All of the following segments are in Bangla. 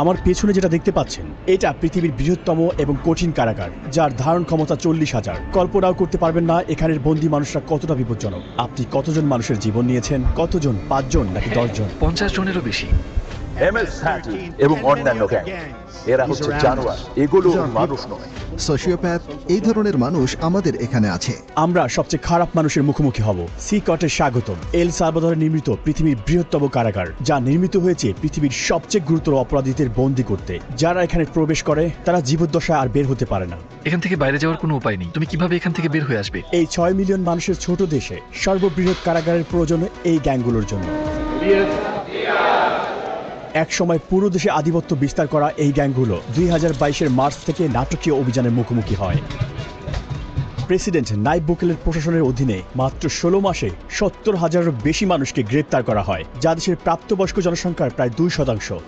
আমার পেছনে যেটা দেখতে পাচ্ছেন এটা পৃথিবীর বৃহত্তম এবং কঠিন কারাগার, যার ধারণ ক্ষমতা 40,000। কল্পনাও করতে পারবেন না এখানের বন্দী মানুষরা কতটা বিপজ্জনক। আপনি কতজন মানুষের জীবন নিয়েছেন? কতজন? 5 জন নাকি 10 জন? 50 জনেরও বেশি। MS-13 এবং অন্যান্য গ্যাং, এরা হচ্ছে জানোয়ার, এগুলো মানুষ নয়। সোশিওপ্যাথ, এই ধরনের মানুষ আমাদের এখানে আছে। আমরা সবচেয়ে খারাপ মানুষের মুখোমুখি হব। সিকটে স্বাগতম। এল সালভাদরে নির্মিত পৃথিবীর বৃহত্তম কারাগার, যা নির্মিত হয়েছে পৃথিবীর সবচেয়ে গুরুতর অপরাধীদের বন্দী করতে। যারা এখানে প্রবেশ করে তারা জীবদ্দশায় আর বের হতে পারে না। এখান থেকে বাইরে যাওয়ার কোনো উপায় নেই। তুমি কিভাবে এখান থেকে বের হয়ে আসবে? এই 6 মিলিয়ন মানুষের ছোট দেশে সর্ববৃহৎ কারাগারের প্রয়োজন এই গ্যাংগুলোর জন্য। এক সময় পুরো দেশে আধিপত্য বিস্তার করা এই গ্যাংগুলো 2022-এর মার্চ থেকে নাটকীয় অভিযানের মুখোমুখি হয়। প্রেসিডেন্ট নাইব বুকেলের প্রশাসনের অধীনে মাত্র 16 মাসে 70,000-এরও বেশি মানুষকে গ্রেপ্তার করা হয়, যা দেশের প্রাপ্তবয়স্ক জনসংখ্যার প্রায় 2%।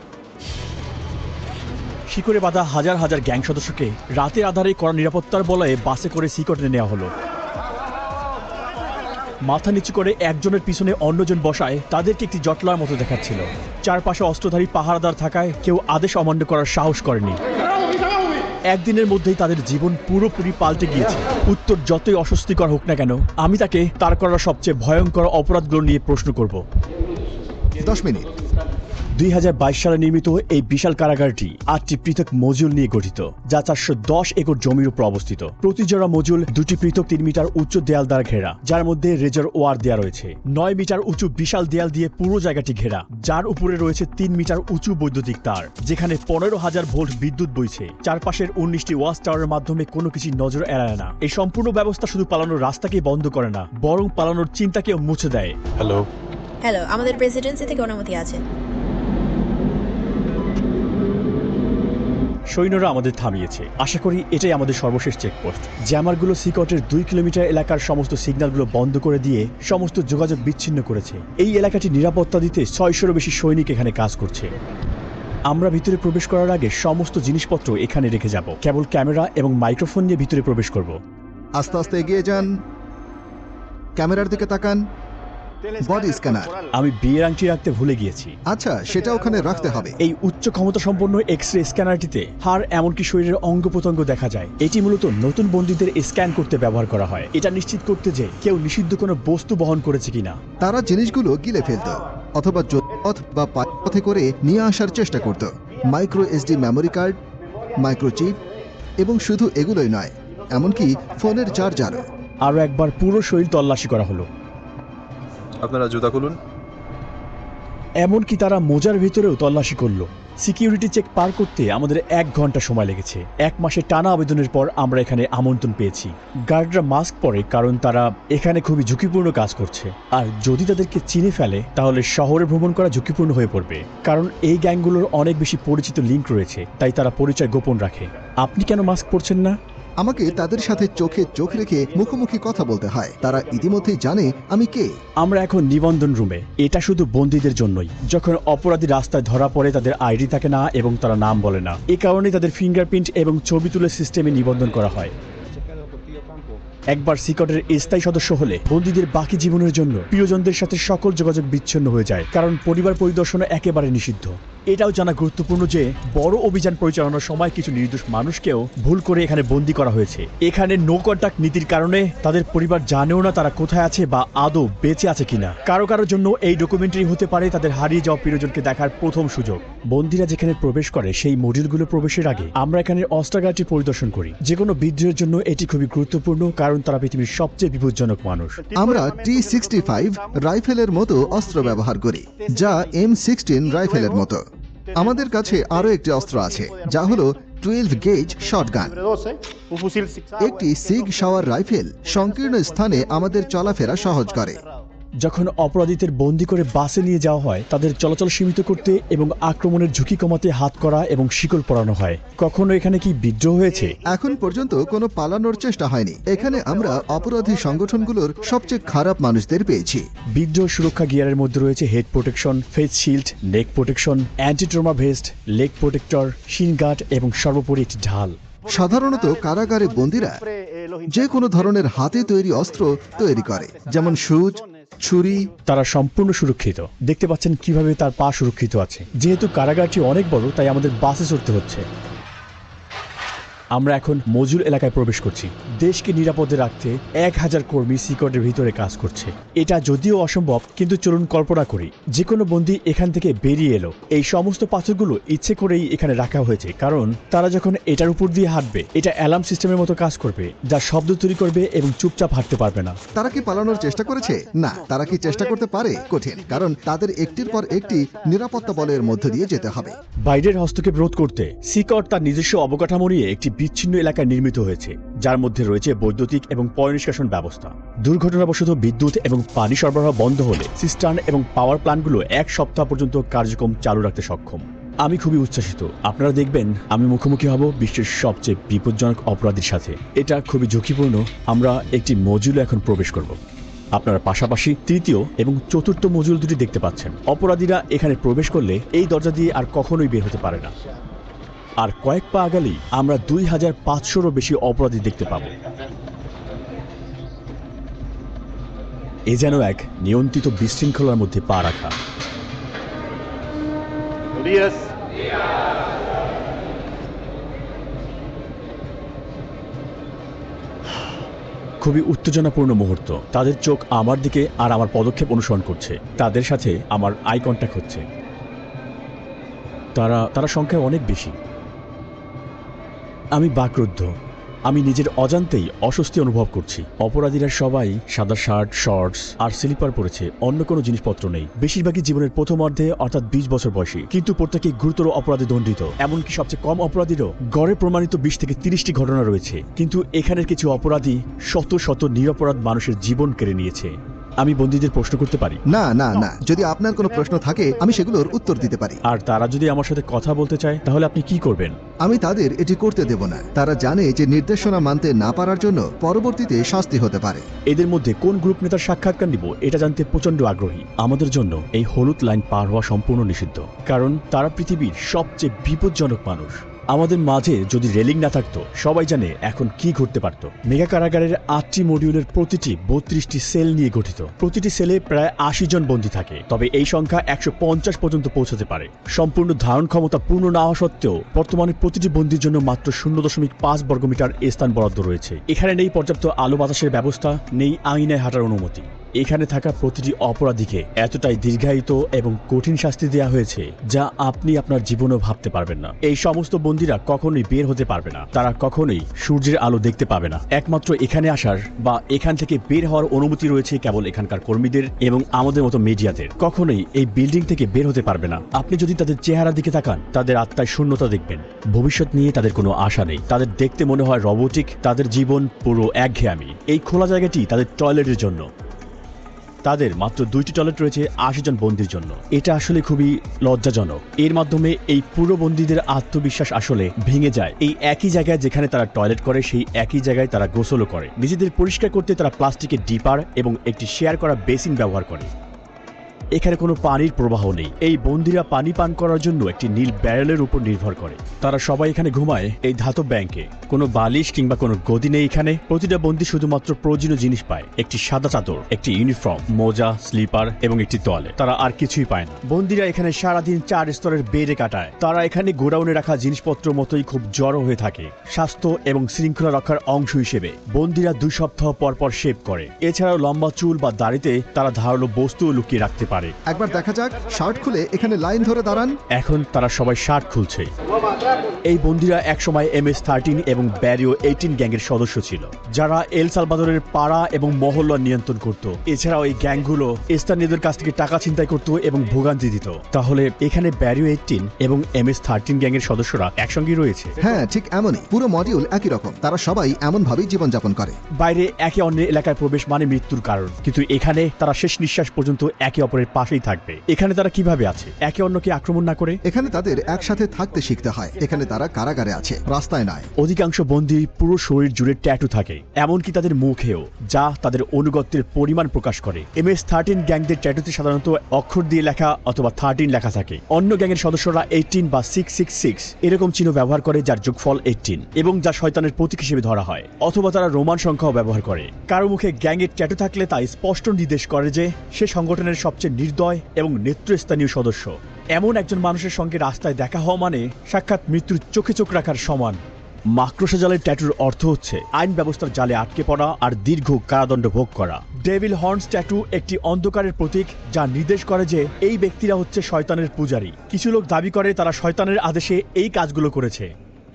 শিকড়ে বাঁধা হাজার হাজার গ্যাং সদস্যকে রাতের আধারে কড়া নিরাপত্তার বলয়ে বাসে করে সিকটে নেওয়া হলো। মাথা নিচু করে একজনের পিছনে অন্যজন বসায় তাদেরকে একটি জটলার মতো দেখাচ্ছিল। চারপাশে অস্ত্রধারী পাহারাদার থাকায় কেউ আদেশ অমান্য করার সাহস করেনি। একদিনের মধ্যেই তাদের জীবন পুরোপুরি পাল্টে গিয়েছে। উত্তর যতই অস্বস্তিকর হোক না কেন, আমি তাকে তার করা সবচেয়ে ভয়ঙ্কর অপরাধগুলো নিয়ে প্রশ্ন করব। 10 মিনিট। 2022 সালে নির্মিত এই বিশাল কারাগারটি 8টি পৃথক মজুল নিয়ে গঠিত, যা 410 একর জমির উপর অবস্থিত। প্রতি জোড়া মজুল 2টি পৃথক 3 মিটার উচ্চ দেয়াল দ্বারা ঘেরা, যার মধ্যে রেজার ওয়ার দেয়া রয়েছে। 9 মিটার উঁচু বিশাল দেয়াল দিয়ে পুরো জায়গাটি ঘেরা, যার উপরে রয়েছে 3 মিটার উঁচু বৈদ্যুতিক তার, যেখানে 15,000 ভোল্ট বিদ্যুৎ বইছে। চারপাশের 19টি ওয়াচ টাওয়ারের মাধ্যমে কোনো কিছু নজর এড়ায় না। এই সম্পূর্ণ ব্যবস্থা শুধু পালানোর রাস্তাকেই বন্ধ করে না, বরং পালানোর চিন্তাকেও মুছে দেয়। হ্যালো, আমাদের প্রেসিডেন্সি থেকে অনুমতি আছে। সৈন্যরা আমাদের থামিয়েছে। আশা করি এটাই আমাদের সর্বশেষ চেকপোস্ট। জ্যামারগুলো সিকটের 2 কিলোমিটার এলাকার সমস্ত সিগন্যালগুলো বন্ধ করে দিয়ে সমস্ত যোগাযোগ বিচ্ছিন্ন করেছে। এই এলাকাটি নিরাপত্তা দিতে 600-এরও বেশি সৈনিক এখানে কাজ করছে। আমরা ভিতরে প্রবেশ করার আগে সমস্ত জিনিসপত্র এখানে রেখে যাব। কেবল ক্যামেরা এবং মাইক্রোফোন নিয়ে ভিতরে প্রবেশ করব। আস্তে আস্তে এগিয়ে যান, ক্যামেরার দিকে তাকান। Body scanner. আমি বিয়ের আংটি রাখতে ভুলে গিয়েছি। আচ্ছা, সেটা ওখানে রাখতে হবে। এই উচ্চ ক্ষমতা সম্পন্ন এক্স-রে স্ক্যানারটিতে হাড় এমনকি শরীরের অঙ্গ প্রত্যঙ্গ দেখা যায়। এটি মূলত নতুন বন্দীদের স্ক্যান করতে ব্যবহার করা হয়, এটা নিশ্চিত করতে যে কেউ নিষিদ্ধ কোনো বস্তু বহন করেছে কিনা। তারা জিনিসগুলো গিলে ফেলত অথবা পথ বা পথে করে নিয়ে আসার চেষ্টা করত। Micro SD memory card, microchip, এবং শুধু এগুলোই নয়, এমনকি ফোনের চার্জারও। আরও একবার পুরো শরীর তল্লাশি করা হলো। আপনারা জুতা খুলুন। এমনকি তারা মোজার ভিতরেও তল্লাশি করলো। সিকিউরিটি চেক পার করতে আমাদের 1 ঘন্টা সময় লেগেছে। 1 মাসের টানা আবেদনের পর আমরা এখানে আমন্ত্রণ পেয়েছি। গার্ডরা মাস্ক পরে, কারণ তারা এখানে খুবই ঝুঁকিপূর্ণ কাজ করছে। আর যদি তাদেরকে চিনে ফেলে তাহলে শহরে ভ্রমণ করা ঝুঁকিপূর্ণ হয়ে পড়বে, কারণ এই গ্যাংগুলোর অনেক বেশি পরিচিত লিঙ্ক রয়েছে, তাই তারা পরিচয় গোপন রাখে। আপনি কেন মাস্ক পরছেন না? আমাকে তাদের সাথে চোখে চোখ রেখে মুখোমুখি কথা বলতে হয়। তারা ইতিমধ্যেই জানে আমি কে। আমরা এখন নিবন্ধন রুমে। এটা শুধু বন্দীদের জন্যই। যখন অপরাধী রাস্তায় ধরা পড়ে তাদের আইডি থাকে না এবং তারা নাম বলে না। এই কারণে তাদের ফিঙ্গারপ্রিন্ট এবং ছবি তুলে সিস্টেমে নিবন্ধন করা হয়। একবার সিকটের স্থায়ী সদস্য হলে বন্দীদের বাকি জীবনের জন্য প্রিয়জনদের সাথে সকল যোগাযোগ বিচ্ছিন্ন হয়ে যায়, কারণ পরিবার পরিদর্শন একেবারে নিষিদ্ধ। এটাও জানা গুরুত্বপূর্ণ যে বড় অভিযান পরিচালনার সময় কিছু নির্দোষ মানুষকেও ভুল করে এখানে বন্দী করা হয়েছে। এখানে নো কন্টাক্ট নীতির কারণে তাদের পরিবার জানেও না তারা কোথায় আছে বা আদৌ বেঁচে আছে কিনা। কারো কারোর জন্য এই ডকুমেন্টারি হতে পারে তাদের হারিয়ে যাওয়া প্রিয়জনকে দেখার প্রথম সুযোগ। বন্দীরা যেখানে প্রবেশ করে সেই মডিউলগুলো প্রবেশের আগে আমরা এখানে অস্ত্রাগারটি পরিদর্শন করি। যে কোনো বিদ্রোহের জন্য এটি খুবই গুরুত্বপূর্ণ, কারণ তারা পৃথিবীর সবচেয়ে বিপজ্জনক মানুষ। আমরা T65 রাইফেলের মতো অস্ত্র ব্যবহার করি, যা M16 রাইফেলের মতো। আমাদের কাছে আরো একটি অস্ত্র আছে, যা হলো 12 গেজ শটগান। একটি সিগ শাওয়ার রাইফেল সংকীর্ণ স্থানে আমাদের চলাফেরা সহজ করে। যখন অপরাধীদের বন্দী করে বাসে নিয়ে যাওয়া হয়, তাদের চলাচল সীমিত করতে এবং আক্রমণের ঝুঁকি কমাতে হাত করা এবং শিকল পরানো হয়। কখনো এখানে কি বিদ্রোহ হয়েছে? এখন পর্যন্ত কোনো পালানোর চেষ্টা হয়নি। এখানে আমরা অপরাধী সংগঠনগুলোর সবচেয়ে খারাপ মানুষদের পেয়েছি। বিদ্রোহ সুরক্ষা গিয়ারের মধ্যে রয়েছে head protection, face shield, neck protection, anti trauma vest, leg protector, shin guard এবং সর্বোপরি একটি ঢাল। সাধারণত কারাগারে বন্দীরা যে কোনো ধরনের হাতে তৈরি অস্ত্র তৈরি করে, যেমন সুচ, ছুরি, তারা সম্পূর্ণ সুরক্ষিত। দেখতে পাচ্ছেন কিভাবে তার পা সুরক্ষিত আছে। যেহেতু কারাগারটি অনেক বড়, তাই আমাদের বাসে চড়তে হচ্ছে। আমরা এখন মজুল এলাকায় প্রবেশ করছি। দেশকে নিরাপদে রাখতে 1000 কর্মী সিকটের ভিতরে কাজ করছে। এটা যদিও অসম্ভব, কিন্তু চলুন কল্পনা করি যে কোনো বন্দী এখান থেকে বেরিয়ে এলো। এই সমস্ত পাথরগুলো ইচ্ছে করেই এখানে রাখা হয়েছে, কারণ তারা যখন এটার উপর দিয়ে হাঁটবে, এটা অ্যালার্ম সিস্টেমের মতো কাজ করবে, যা শব্দ তৈরি করবে এবং চুপচাপ হাঁটতে পারবে না। তারা কি পালানোর চেষ্টা করেছে? না। তারা কি চেষ্টা করতে পারে? কঠিন, কারণ তাদের একটির পর একটি নিরাপত্তা বলয়ের মধ্য দিয়ে যেতে হবে। বাইরের হস্তক্ষেপ রোধ করতে সিকট তার নিজস্ব অবকাঠামো নিয়ে একটি বিচ্ছিন্ন এলাকায় নির্মিত হয়েছে, যার মধ্যে রয়েছে বৈদ্যুতিক এবং পয়ঃনিষ্কাশন ব্যবস্থা। দুর্ঘটনাবশত বিদ্যুৎ এবং পানি সরবরাহ বন্ধ হলে সিস্টার্ন এবং পাওয়ার প্ল্যান্টগুলো 1 সপ্তাহ পর্যন্ত কার্যক্রম চালু রাখতে সক্ষম। আমি খুবই উচ্ছ্বাসিত। আপনারা দেখবেন আমি মুখোমুখি হব বিশ্বের সবচেয়ে বিপজ্জনক অপরাধীর সাথে। এটা খুবই ঝুঁকিপূর্ণ। আমরা একটি মজুলে এখন প্রবেশ করব। আপনারা পাশাপাশি তৃতীয় এবং চতুর্থ মজুল দুটি দেখতে পাচ্ছেন। অপরাধীরা এখানে প্রবেশ করলে এই দরজা দিয়ে আর কখনোই বের হতে পারে না। আর কয়েক পা আগালেই আমরা 2500-রও বেশি অপরাধী দেখতে পাব। এ যেন এক নিয়ন্ত্রিত বিশৃঙ্খলার মধ্যে পা রাখা। খুবই উত্তেজনাপূর্ণ মুহূর্ত। তাদের চোখ আমার দিকে আর আমার পদক্ষেপ অনুসরণ করছে। তাদের সাথে আমার আই কন্ট্যাক্ট হচ্ছে। তারা সংখ্যায় অনেক বেশি। আমি বাকরুদ্ধ। আমি নিজের অজান্তেই অস্বস্তি অনুভব করছি। অপরাধীরা সবাই সাদা শার্ট, শর্টস আর স্লিপার পরেছে, অন্য কোনো জিনিসপত্র নেই। বেশিরভাগই জীবনের প্রথমার্ধে, অর্থাৎ 20 বছর বয়সী, কিন্তু প্রত্যেকেই গুরুতর অপরাধে দণ্ডিত। এমনকি সবচেয়ে কম অপরাধীরও গড়ে প্রমাণিত 20 থেকে 30টি ঘটনা রয়েছে। কিন্তু এখানের কিছু অপরাধী শত শত নিরপরাধ মানুষের জীবন কেড়ে নিয়েছে। আমি বন্দীদের প্রশ্ন করতে পারি? না না না, যদি আপনার কোনো প্রশ্ন থাকে আমি সেগুলোর উত্তর দিতে পারি। আর তারা যদি আমার সাথে কথা বলতে চায়, তাহলে আপনি কি করবেন? আমি তাদের এটি করতে দেব না। তারা জানে যে নির্দেশনা মানতে না পারার জন্য পরবর্তীতে শাস্তি হতে পারে। এদের মধ্যে কোন গ্রুপ নেতার সাক্ষাৎকার নিব এটা জানতে প্রচন্ড আগ্রহী। আমাদের জন্য এই হলুদ লাইন পার হওয়া সম্পূর্ণ নিষিদ্ধ, কারণ তারা পৃথিবীর সবচেয়ে বিপজ্জনক মানুষ। আমাদের মাঝে যদি রেলিং না থাকতো, সবাই জানে এখন কি ঘটতে পারত। মেগা কারাগারের 8টি মডিউলের প্রতিটি 32টি সেল নিয়ে গঠিত। প্রতিটি সেলে প্রায় 80 জন বন্দী থাকে, তবে এই সংখ্যা 150 পর্যন্ত পৌঁছাতে পারে। সম্পূর্ণ ধারণ ক্ষমতা পূর্ণ না হওয়া সত্ত্বেও বর্তমানে প্রতিটি বন্দীর জন্য মাত্র 0.5 বর্গমিটার স্থান বরাদ্দ রয়েছে। এখানে নেই পর্যাপ্ত আলো বাতাসের ব্যবস্থা, নেই আঙিনায় হাঁটার অনুমতি। এখানে থাকা প্রতিটি অপরাধীকে এতটাই দীর্ঘায়িত এবং কঠিন শাস্তি দেওয়া হয়েছে, যা আপনি আপনার জীবনেও ভাবতে পারবেন না। এই সমস্ত বন্দীরা কখনোই বের হতে পারবে না। তারা কখনোই সূর্যের আলো দেখতে পাবে না। একমাত্র এখানে আসার বা এখান থেকে বের হওয়ার অনুমতি রয়েছে কেবল এখানকার কর্মীদের এবং আমাদের মতো মিডিয়াদের। কখনোই এই বিল্ডিং থেকে বের হতে পারবে না। আপনি যদি তাদের চেহারার দিকে তাকান, তাদের আত্মায় শূন্যতা দেখবেন। ভবিষ্যৎ নিয়ে তাদের কোনো আশা নেই। তাদের দেখতে মনে হয় রোবটিক। তাদের জীবন পুরো একঘেয়েমি। এই খোলা জায়গাটি তাদের টয়লেটের জন্য। তাদের মাত্র 2টি টয়লেট রয়েছে 80 জন বন্দীর জন্য। এটা আসলে খুবই লজ্জাজনক। এর মাধ্যমে এই পুরো বন্দীদের আত্মবিশ্বাস আসলে ভেঙে যায়। এই একই জায়গায় যেখানে তারা টয়লেট করে, সেই একই জায়গায় তারা গোসলও করে। নিজেদের পরিষ্কার করতে তারা প্লাস্টিকের ডিপার এবং একটি শেয়ার করা বেসিন ব্যবহার করে। এখানে কোনো পানির প্রবাহ নেই। এই বন্দীরা পানি পান করার জন্য একটি নীল ব্যারেলের উপর নির্ভর করে। তারা সবাই এখানে ঘুমায় এই ধাতব ব্যাংকে। কোনো বালিশ কিংবা কোনো গদি নেই এখানে। প্রতিটা বন্দী শুধুমাত্র প্রয়োজনীয় জিনিস পায়: একটি সাদা চাদর, একটি ইউনিফর্ম, মোজা, স্লিপার এবং একটি টয়লেট। তারা আর কিছুই পায় না। বন্দীরা এখানে সারাদিন 4 স্তরের বেডে কাটায়। তারা এখানে গোডাউনে রাখা জিনিসপত্র মতোই খুব জড়ো হয়ে থাকে। স্বাস্থ্য এবং শৃঙ্খলা রক্ষার অংশ হিসেবে বন্দীরা 2 সপ্তাহ পর পর শেভ করে। এছাড়াও লম্বা চুল বা দাড়িতে তারা ধারালো বস্তু লুকিয়ে রাখতে পারে। একবার দেখা যাক, শার্ট খুলে এখানে লাইন ধরে দাঁড়ান। এখন তারা সবাই শার্ট খুলছে। এই বন্দীরা একসময় MS-13 এবং ব্যারিও 18 গ্যাংয়ের সদস্য ছিল, যারা এল সালভাদরের পাড়া এবং মহল্লা নিয়ন্ত্রণ করত। এছাড়াও এই গ্যাংগুলো স্থানীয়দের কাছ থেকে টাকা ছিনতাই করত এবং ভোগান্তি দিত। তাহলে এখানে ব্যারিও 18 এবং MS-13 গ্যাংয়ের সদস্যরা একসঙ্গে রয়েছে। হ্যাঁ, ঠিক এমনই। পুরো মডিউল একই রকম। তারা সবাই এমনভাবেই জীবনযাপন করে। বাইরে একে অন্যের এলাকায় প্রবেশ মানে মৃত্যুর কারণ, কিন্তু এখানে তারা শেষ নিঃশ্বাস পর্যন্ত একে অপরের শয়তানের পাশেই থাকবে। এখানে তারা কিভাবে আছে একে অন্যকে আক্রমণ না করে? এখানে তাদের একসাথে থাকতে শিখতে হয়। এখানে তারা কারাগারে আছে, রাস্তায় নয়। অধিকাংশ বন্দী পুরো শরীর জুড়ে ট্যাটু থাকে, এমনকি তাদের মুখেও, যা তাদের অনুগত্যের পরিমাণ প্রকাশ করে। MS-13 গ্যাংদের ট্যাটুতে সাধারণত অক্ষর দিয়ে লেখা অথবা 13 লেখা থাকে। অন্য গ্যাংয়ের সদস্যরা 18 বা 666 এরকম চিহ্ন ব্যবহার করে, যার যোগফল 18 এবং যা শয়তানের প্রতীক হিসেবে ধরা হয়। অথবা তারা রোমান সংখ্যাও ব্যবহার করে। কারো মুখে গ্যাংয়ের ট্যাটু থাকলে তা স্পষ্ট নির্দেশ করে যে সে সংগঠনের সবচেয়ে নির্দয় এবং নেতৃস্থানীয় সদস্য। এমন একজন মানুষের সঙ্গে রাস্তায় দেখা হওয়া মানে সাক্ষাৎ মৃত্যুর চোখে চোখ রাখার সমান। মাকড়সা জালের ট্যাটুর অর্থ হচ্ছে আইন ব্যবস্থার জালে আটকে পড়া আর দীর্ঘ কারাদণ্ড ভোগ করা। ডেভিল হর্নস ট্যাটু একটি অন্ধকারের প্রতীক, যা নির্দেশ করে যে এই ব্যক্তিরা হচ্ছে শয়তানের পূজারী। কিছু লোক দাবি করে তারা শয়তানের আদেশে এই কাজগুলো করেছে।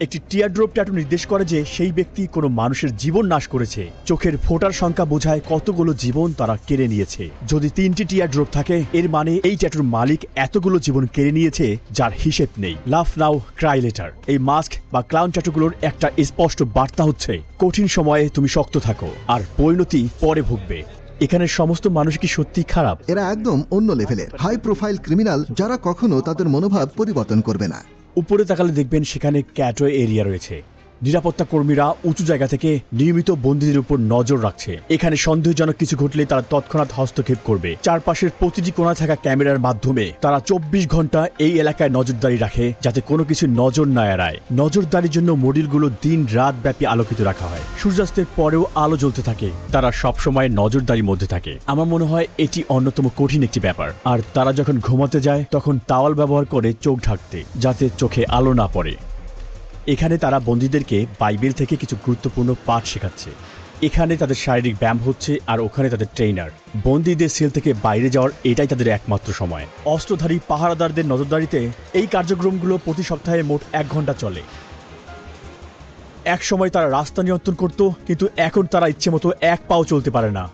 একটি টিয়ারড্রপ ট্যাটু নির্দেশ করে যে সেই ব্যক্তি কোনো মানুষের জীবন নাশ করেছে। চোখের ফোঁটার সংখ্যা বোঝায় কতগুলো জীবন তারা কেড়ে নিয়েছে। যদি 3টি টিয়ারড্রপ থাকে, এর মানে এই ট্যাটুর মালিক এতগুলো জীবন কেড়ে নিয়েছে যার হিসেব নেই। লাফ নাও ক্রাই লেটার, এই মাস্ক বা ক্লাউন ট্যাটুগুলোর একটা স্পষ্ট বার্তা হচ্ছে কঠিন সময়ে তুমি শক্ত থাকো আর পরিণতি পরে ভুগবে। এখানের সমস্ত মানুষ কি সত্যি খারাপ? এরা একদম অন্য লেভেলের হাই প্রোফাইল ক্রিমিনাল, যারা কখনো তাদের মনোভাব পরিবর্তন করবে না। উপরে তাকালে দেখবেন সেখানে ক্যাটওয়ে এরিয়া রয়েছে। নিরাপত্তা কর্মীরা উঁচু জায়গা থেকে নিয়মিত বন্দীদের উপর নজর রাখছে। এখানে সন্দেহজনক কিছু ঘটলে তারা তৎক্ষণাৎ হস্তক্ষেপ করবে। চারপাশের প্রতিটি কোণায় থাকা ক্যামেরার মাধ্যমে তারা 24 ঘন্টা এই এলাকায় নজরদারি রাখে, যাতে কোনো কিছু নজর না এড়ায়। নজরদারির জন্য মডিউলগুলো দিন রাত ব্যাপী আলোকিত রাখা হয়। সূর্যাস্তের পরেও আলো জ্বলতে থাকে। তারা সবসময় নজরদারির মধ্যে থাকে। আমার মনে হয় এটি অন্যতম কঠিন একটি ব্যাপার। আর তারা যখন ঘুমাতে যায় তখন টাওয়াল ব্যবহার করে চোখ ঢাকতে, যাতে চোখে আলো না পড়ে। এখানে তারা বন্দীদেরকে বাইবেল থেকে কিছু গুরুত্বপূর্ণ পাঠ শেখাচ্ছে। এখানে তাদের শারীরিক ব্যায়াম হচ্ছে আর ওখানে তাদের ট্রেনার। বন্দীদের সেল থেকে বাইরে যাওয়ার এটাই তাদের একমাত্র সময়। অস্ত্রধারী পাহারাদারদের নজরদারিতে এই কার্যক্রমগুলো প্রতি সপ্তাহে মোট 1 ঘন্টা চলে। এক সময় তারা রাস্তা নিয়ন্ত্রণ করত, কিন্তু এখন তারা ইচ্ছে মতো এক পাও চলতে পারে না।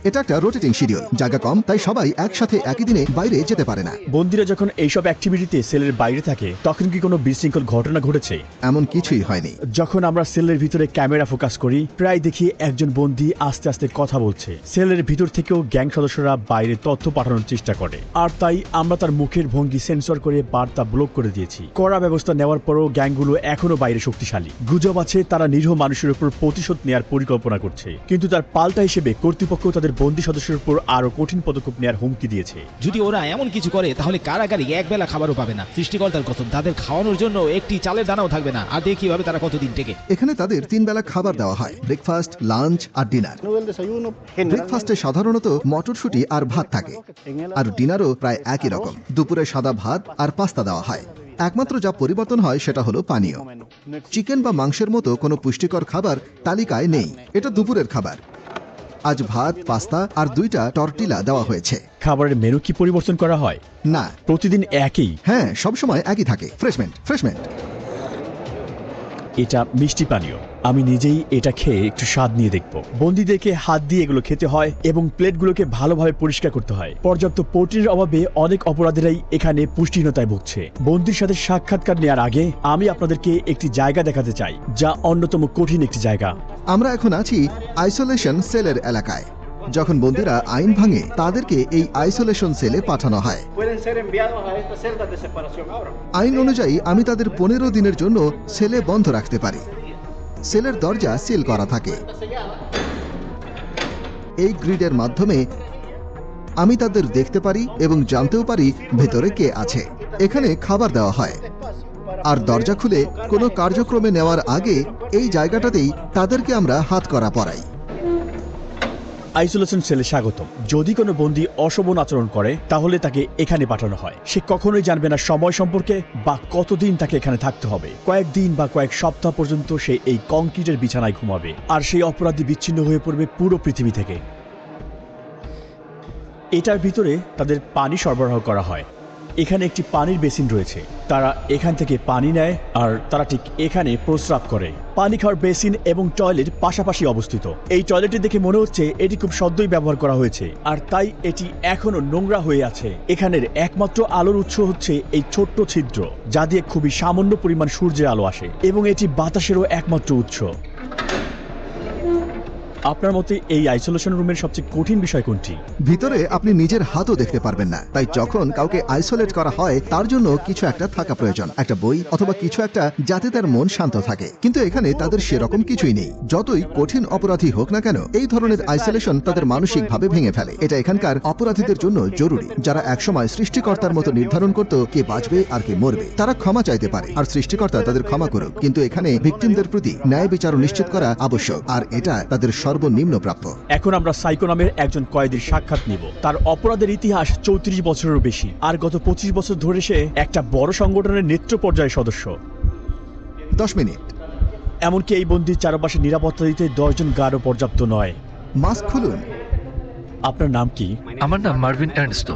এটা একটা রোটেটিং শিডিউল, জায়গা কম, তাই সবাই একসাথে একই দিনে বাইরে যেতে পারে না। বন্দীরা যখন এইসব অ্যাক্টিভিটিতে সেলের বাইরে থাকে তখন কি কোনো বিশৃঙ্খল ঘটনা ঘটেছে? এমন কিছুই হয়নি। যখন আমরা সেলের ভিতরে ক্যামেরা ফোকাস করি, প্রায় দেখি একজন বন্দী আস্তে আস্তে কথা বলছে। সেলের ভিতর থেকেও গ্যাং সদস্যরা বাইরে তথ্য পাঠানোর চেষ্টা করে, আর তাই আমরা তার মুখের ভঙ্গি সেন্সর করে বার্তা ব্লক করে দিয়েছি। কড়া ব্যবস্থা নেওয়ার পরও গ্যাংগুলো এখনো বাইরে শক্তিশালী। গুজব আছে তারা নিরীহ মানুষের উপর প্রতিশোধ নেওয়ার পরিকল্পনা করছে, কিন্তু তার পাল্টা হিসেবে কর্তৃপক্ষ তাদের বন্দী সদস্যের উপর আরো কঠিন পদক্ষেপ নেওয়ার হুমকি দিয়েছে। যদি ওরা এমন কিছু করে তাহলে কারাগারে একবেলা খাবারও পাবে না। সৃষ্টিকর্তার কসম, তাদের খাওয়ানোর জন্য একটি চালের দানাও থাকবে না। আর দেখি কিভাবে তারা কতদিন টেকে। এখানে তাদের 3 বেলা খাবার দেওয়া হয়, ব্রেকফাস্ট, লাঞ্চ আর ডিনার। ব্রেকফাস্টে সাধারণত মটরশুঁটি আর ভাত থাকে, আর ডিনারও প্রায় একই রকম। দুপুরে সাদা ভাত আর পাস্তা দেওয়া হয়। একমাত্র যা পরিবর্তন হয় সেটা হলো পানীয়। চিকেন বা মাংসের মতো কোনো পুষ্টিকর খাবার তালিকায় নেই। এটা দুপুরের খাবার। আজ ভাত, পাস্তা আর 2টা টর্টিলা দেওয়া হয়েছে। খাবারের মেনু কি পরিবর্তন করা হয়? না, প্রতিদিন একই। হ্যাঁ, সবসময় একই থাকে। ফ্রেশমেন্ট। এটা মিষ্টি পানীয়। আমি নিজেই এটা খেয়ে একটু স্বাদ নিয়ে দেখব। বন্দীদেরকে হাত দিয়ে এগুলো খেতে হয় এবং প্লেটগুলোকে ভালোভাবে পরিষ্কার করতে হয়। পর্যাপ্ত প্রোটিনের অভাবে অনেক অপরাধীরাই এখানে পুষ্টিহীনতায় ভুগছে। বন্দীর সাথে সাক্ষাৎকার নেওয়ার আগে আমি আপনাদেরকে একটি জায়গা দেখাতে চাই, যা অন্যতম কঠিন একটি জায়গা। আমরা এখন আছি আইসোলেশন সেলের এলাকায়। যখন বন্দীরা আইন ভাঙে তাদেরকে এই আইসোলেশন সেলে পাঠানো হয়। আইন অনুযায়ী আমি তাদের 15 দিনের জন্য সেলে বন্ধ রাখতে পারি। সেলের দরজা সিল করা থাকে। এই গ্রিডের মাধ্যমে আমি তাদের দেখতে পারি এবং জানতেও পারি ভেতরে কে আছে। এখানে খাবার দেওয়া হয়, আর দরজা খুলে কোনো কার্যক্রমে নেওয়ার আগে এই জায়গাটাতেই তাদেরকে আমরা হাত করা পরাই। আইসোলেশন সেলে স্বাগতম। যদি কোনো বন্দী অশোভন আচরণ করে তাহলে তাকে এখানে পাঠানো হয়। সে কখনোই জানবে না সময় সম্পর্কে বা কতদিন তাকে এখানে থাকতে হবে। কয়েকদিন বা কয়েক সপ্তাহ পর্যন্ত সে এই কংক্রিটের বিছানায় ঘুমাবে, আর সেই অপরাধী বিচ্ছিন্ন হয়ে পড়বে পুরো পৃথিবী থেকে। এটার ভিতরে তাদের পানি সরবরাহ করা হয়। এখানে একটি পানির বেসিন রয়েছে। তারা এখান থেকে পানি নেয় আর তারা ঠিক এখানে প্রস্রাব করে। পানি খাওয়ার বেসিন এবং টয়লেট পাশাপাশি অবস্থিত। এই টয়লেটটি দেখে মনে হচ্ছে এটি খুব সদ্যই ব্যবহার করা হয়েছে, আর তাই এটি এখনো নোংরা হয়ে আছে। এখানের একমাত্র আলোর উৎস হচ্ছে এই ছোট্ট ছিদ্র, যা দিয়ে খুবই সামান্য পরিমাণ সূর্যের আলো আসে, এবং এটি বাতাসেরও একমাত্র উৎস। আপনার মতে এই আইসোলেশন রুমের সবচেয়ে কঠিন বিষয় কোনটি? ভিতরে আপনি নিজের হাতও দেখতে পারবেন না, তাই যখন কাউকে আইসোলেট করা হয় তার জন্য কিছু একটা থাকা প্রয়োজন, একটা বই অথবা কিছু একটা, যাতে তার মন শান্ত থাকে। কিন্তু এখানে তাদের সেরকম কিছুই নেই। যতই কঠিন অপরাধী হোক না কেন, এই ধরনের আইসোলেশন তাদের মানসিকভাবে ভেঙে ফেলে। এটা এখানকার অপরাধীদের জন্য জরুরি, যারা একসময় সৃষ্টিকর্তার মতো নির্ধারণ করত কে বাঁচবে আর কে মরবে। তারা ক্ষমা চাইতে পারে আর সৃষ্টিকর্তা তাদের ক্ষমা করুক, কিন্তু এখানে ভিকটিমদের প্রতি ন্যায় বিচার নিশ্চিত করা আবশ্যক, আর এটা তাদের সর্বনিম্ন প্রাপ্য। এখন আমরা সাইকো নামের একজন কয়েদির সাক্ষাৎ নিব। তার অপরাধের ইতিহাস 34 বছরেরও বেশি, আর গত 25 বছর ধরে সে একটা বড় সংগঠনের নেতৃত্ব পর্যায়ের সদস্য। 10 মিনিট। এমনকি এই বন্দির চারপাশে নিরাপত্তা দিতে 10 জন গার্ডও পর্যাপ্ত নয়। মাস্ক খুলুন। আপনার নাম কি? আমার নাম মার্ভিন এর্নস্টো।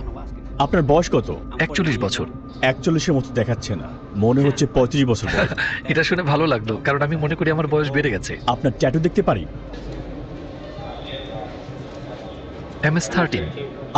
আপনার বয়স কত? 41 বছর। 41-এর মতো দেখাচ্ছে না, মনে হচ্ছে 35 বছর বয়স। এটা শুনে ভালো লাগলো, কারণ আমি মনে করি আমার বয়স বেড়ে গেছে। আপনার ট্যাটু দেখতে পারি? MS-13।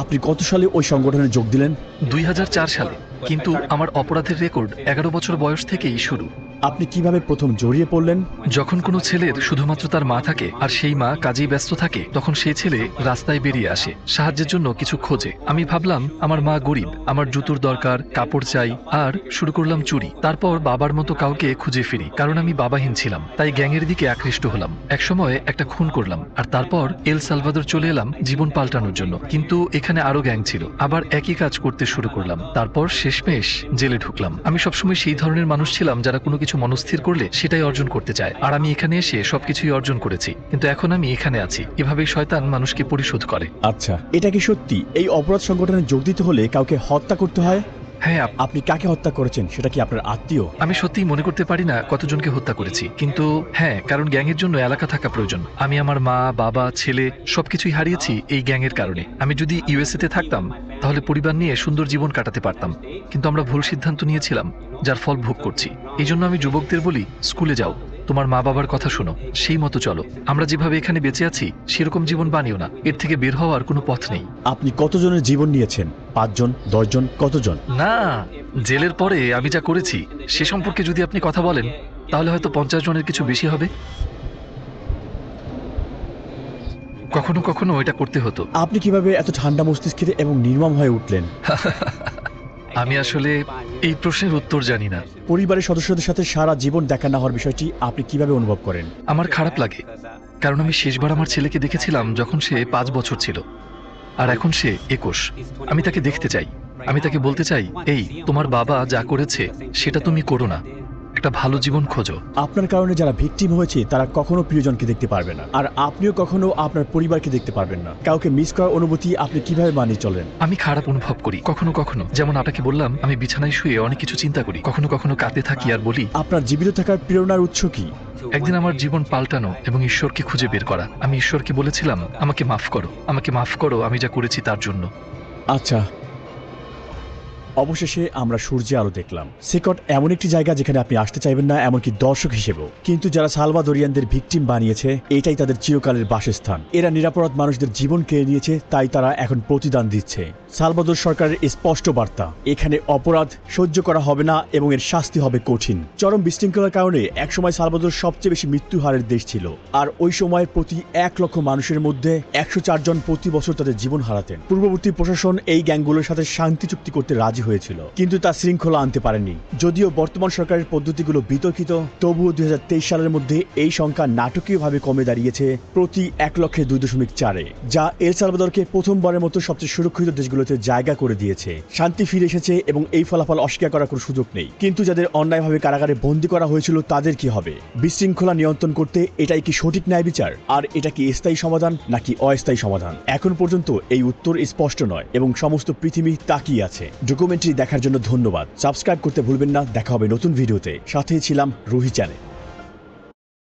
আপনি কত সালে ওই সংগঠনে যোগ দিলেন? 2004 সালে, কিন্তু আমার অপরাধের রেকর্ড 11 বছর বয়স থেকেই শুরু। আপনি কিভাবে প্রথম জড়িয়ে পড়লেন? যখন কোনো ছেলের শুধুমাত্র তার মা থাকে আর সেই মা কাজেই ব্যস্ত থাকে, তখন সেই ছেলে রাস্তায় বেরিয়ে আসে সাহায্যের জন্য কিছু খোঁজে। আমি ভাবলাম আমার মা গরিব, আমার জুতোর দরকার, কাপড় চাই, আর শুরু করলাম চুরি। তারপর বাবার মতো কাউকে খুঁজে ফিরি, কারণ আমি বাবাহীন ছিলাম, তাই গ্যাংয়ের দিকে আকৃষ্ট হলাম। একসময় একটা খুন করলাম, আর তারপর এল সালভাদর চলে এলাম জীবন পাল্টানোর জন্য। কিন্তু এখানে আরো গ্যাং ছিল, আবার একই কাজ করতে শুরু করলাম। তারপর শেষমেশ জেলে ঢুকলাম। আমি সবসময় সেই ধরনের মানুষ ছিলাম যারা কোনো কিছু মনস্থির করলে সেটাই অর্জন করতে চায়, আর আমি এখানে এসে সবকিছুই অর্জন করেছি। কিন্তু এখন আমি এখানে আছি। এভাবেই শয়তান মানুষকে পরিশোধ করে। আচ্ছা, এটা কি সত্যি এই অপরাধ সংগঠনে যোগ দিতে হলে কাউকে হত্যা করতে হয়? হ্যাঁ। আপনি কাকে হত্যা করেছেন, সেটা কি আপনার আত্মীয়? আমি সত্যিই মনে করতে পারি না কতজনকে হত্যা করেছি, কিন্তু হ্যাঁ, কারণ গ্যাংয়ের জন্য এলাকা থাকা প্রয়োজন। আমি আমার মা, বাবা, ছেলে সবকিছুই হারিয়েছি এই গ্যাংয়ের কারণে। আমি যদি ইউএসএ তে থাকতাম তাহলে পরিবার নিয়ে সুন্দর জীবন কাটাতে পারতাম, কিন্তু আমরা ভুল সিদ্ধান্ত নিয়েছিলাম, যার ফল ভোগ করছি। এই জন্য আমি যুবকদের বলি, স্কুলে যাও, তোমার মা বাবার কথা শোনো, সেই মতো চলো। আমরা যেভাবে এখানে বেঁচে আছি সেরকম জীবন বানিও না। এর থেকে বের হওয়ার কোনো পথ নেই। আপনি কতজনের জীবন নিয়েছেন? 5 জন, 10 জন, কতজন? না, জেলের পরে আমি যা করেছি সে সম্পর্কে যদি আপনি কথা বলেন তাহলে হয়তো 50 জনের কিছু বেশি হবে। কখনো কখনো এটা করতে হতো। আপনি কিভাবে এত ঠান্ডা মস্তিষ্কের এবং নির্মম হয়ে উঠলেন? আমি আসলে এই প্রশ্নের উত্তর জানি না। পরিবারের সদস্যদের সাথে সারা জীবন দেখা না হওয়ার বিষয়টি আপনি কিভাবে অনুভব করেন? আমার খারাপ লাগে, কারণ আমি শেষবার আমার ছেলেকে দেখেছিলাম যখন সে 5 বছর ছিল, আর এখন সে 21। আমি তাকে দেখতে চাই, আমি তাকে বলতে চাই, এই তোমার বাবা যা করেছে সেটা তুমি করো না, একটা ভালো জীবন খোঁজো। আপনার কারণে যারা ভিকটিম হয়েছে তারা কখনো প্রিয়জনকে দেখতে পারবে না, আর আপনিও কখনো আপনার পরিবারকে দেখতে পারবেন না। কাউকে মিস করার অনুভূতি আপনি কিভাবে মানিয়ে চলেন? আমি খারাপ অনুভব করি কখনো কখনো, যেমন আপনাকে বললাম আমি বিছানায় শুয়ে অনেক কিছু চিন্তা করি। কখনো কখনো কাঁদতে থাকি আর বলি, আপনার জীবিত থাকার প্রেরণার উৎস কি? একদিন আমার জীবন পাল্টানো এবং ঈশ্বরকে খুঁজে বের করা। আমি ঈশ্বরকে বলেছিলাম, আমাকে মাফ করো, আমাকে মাফ করো আমি যা করেছি তার জন্য। আচ্ছা, অবশেষে আমরা সূর্যে আলো দেখলাম। সিকট এমন একটি জায়গা যেখানে আপনি আসতে চাইবেন না, এমনকি দর্শক হিসেবেও। কিন্তু যারা সালভাদোরিয়ানদের ভিকটিম বানিয়েছে, এটাই তাদের চিরকালের বাসস্থান। এরা নিরাপরাধ মানুষদের জীবন কেড়ে নিয়েছে, তাই তারা এখন প্রতিদান দিচ্ছে। সালভাদোর সরকারের স্পষ্ট বার্তা, এখানে অপরাধ সহ্য করা হবে না এবং এর শাস্তি হবে কঠিন। চরম বিশৃঙ্খলার কারণে একসময় সালভাদোর সবচেয়ে বেশি মৃত্যু হারের দেশ ছিল, আর ওই সময় প্রতি 1 লক্ষ মানুষের মধ্যে 104 জন প্রতি বছর তাদের জীবন হারাতেন। পূর্ববর্তী প্রশাসন এই গ্যাংগুলোর সাথে শান্তি চুক্তি করতে রাজি হয়েছিল, কিন্তু তা শৃঙ্খলা আনতে পারেনি। যদিও বর্তমান সরকারের পদ্ধতিগুলো বিতর্কিত, তবুও 2023 সালের মধ্যে এই সংখ্যা নাটকীয়ভাবে কমে দাঁড়িয়েছে প্রতি 1,02.4-এ, যা এল সালভাদরকে প্রথমবারের মতো সবচেয়ে সুরক্ষিত দেশগুলোতে জায়গা করে দিয়েছে। শান্তি ফিরে এসেছে এবং এই ফলাফল অস্বীকার করার কোনো সুযোগ নেই। কিন্তু যাদের অন্যায়ভাবে কারাগারে বন্দী করা হয়েছিল তাদের কি হবে? বিশৃঙ্খলা নিয়ন্ত্রণ করতে এটাই কি সঠিক ন্যায় বিচার? আর এটা কি স্থায়ী সমাধান নাকি অস্থায়ী সমাধান? এখন পর্যন্ত এই উত্তর স্পষ্ট নয় এবং সমস্ত পৃথিবী তাকিয়ে আছে। ডকুমেন্টারি দেখার জন্য ধন্যবাদ। সাবস্ক্রাইব করতে ভুলবেন না। দেখা হবে নতুন ভিডিওতে। সাথেই ছিলাম রুহি চ্যানেল।